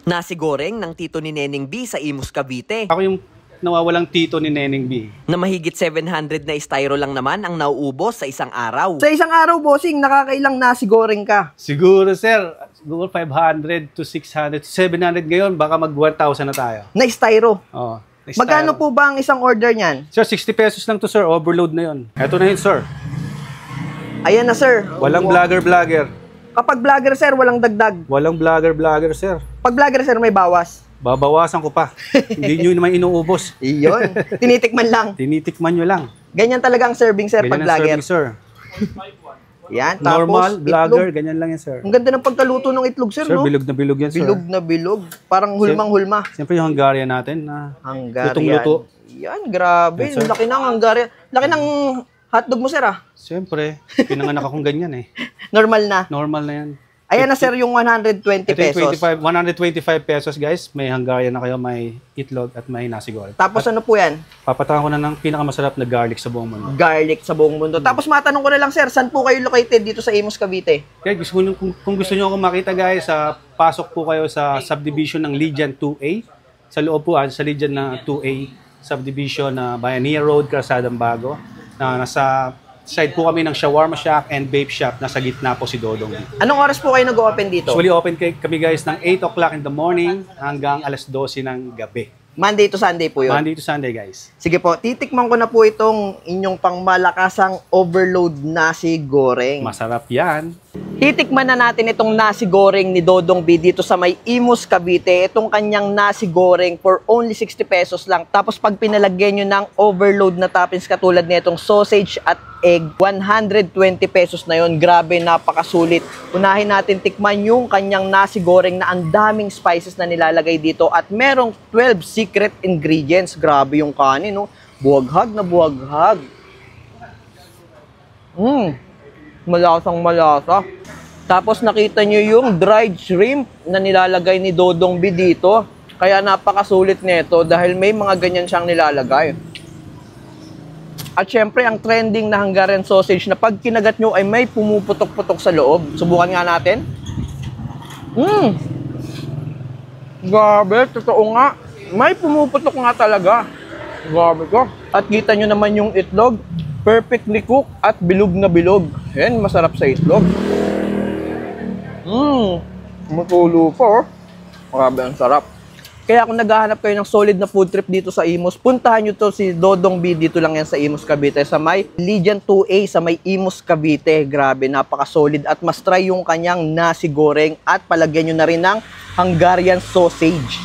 Nasi goreng ng tito ni Neneng B sa Imus, Cavite. Ako yung nawawalang tito ni Neneng B. Na mahigit 700 na styro lang naman ang nauubos sa isang araw. Sa isang araw, bossing, nakakailang nasi goreng ka? Siguro, sir, siguro 500 to 600 to 700 ngayon, baka mag 1,000 na tayo. Na styro? Oo. Magkano po ba ang isang order niyan? Sir, 60 pesos lang to, sir. Overload na yun. Eto na yun, sir. Ayan na, sir. Walang vlogger. Kapag vlogger, sir, walang dagdag. Walang vlogger, sir. Pag vlogger, sir, may bawas. Babawasan ko pa. Hindi nyo naman inuubos. Iyon. Tinitikman lang. Tinitikman nyo lang. Ganyan talaga ang serving, sir, pag Ganyan ang vlogger. serving, sir. Yan, tapos Normal, vlogger, itlog. ganyan lang yan, sir. Ang ganda ng pagkaluto ng itlog, sir, Sir, no? bilog na bilog yan, sir. Bilog na bilog. Parang hulmang-hulma. Siyempre yung Hungarian natin na Hungarian. lutong-luto. Yan, grabe. Yes, sir. Laki ng Hungarian. Laki ng hotdog mo, sir, ah. Siyempre, pinanganak akong ganyan eh. Normal na. Normal na yan. Ayan na, sir, yung 120 Ito pesos. yung 125 pesos, guys. May Hungarian na kayo, may itlog at may nasi goreng. Tapos ano po yan? Papatahan ko na ng pinakamasarap na garlic sa buong mundo. Garlic sa buong mundo. Tapos matanong ko na lang, sir, saan po kayo located dito sa Imus, Cavite? Kaya kung gusto nyo akong makita, guys, pasok po kayo sa subdivision ng Legion 2A. Sa loob po, sa Legion na 2A subdivision na Bayanihan Road, Calzadang Bago. Na nasa side po kami ng shawarma shack and vape shop. Nasa gitna po si Dodong. Anong oras po kayo nag-open dito? Usually open kami, guys, ng 8 o'clock in the morning hanggang alas 12 ng gabi. Monday to Sunday po yun? Monday to Sunday, guys. Sige po, titikman ko na po itong inyong pangmalakasang overload nasi goreng. Masarap yan. Titikman na natin itong nasi goreng ni Dodong B dito sa may Imus, Cavite. Itong kanyang nasi goreng for only 60 pesos lang. Tapos pag pinalagyan nyo ng overload na toppings katulad nitong sausage at egg, 120 pesos na yon. Grabe, napakasulit. Unahin natin tikman yung kanyang nasi goreng na ang daming spices na nilalagay dito at merong 12 secret ingredients. Grabe yung kanin, no? Buwaghag na buwaghag. Malasang malasa. Tapos nakita nyo yung dried shrimp na nilalagay ni Dodong B dito. Kaya napakasulit nito dahil may mga ganyan siyang nilalagay. At syempre, ang trending na Hungarian sausage na pag kinagat nyo ay may pumuputok-putok sa loob. Subukan nga natin. Grabe, totoo nga. May pumuputok nga talaga. Grabe ko. At kita nyo naman yung itlog. Perfectly cooked at bilog na bilog. Yan, masarap sa itlog. Matulo po. Grabe, ang sarap. Kaya kung naghahanap kayo ng solid na food trip dito sa Imus, puntahan nyo to si Dodong B. Dito lang yan sa Imus, Cavite. Sa may Legion 2A, sa may Imus, Cavite. Grabe, napaka-solid. At mas try yung kanyang nasi goreng at palagyan nyo na rin ng Hungarian sausage.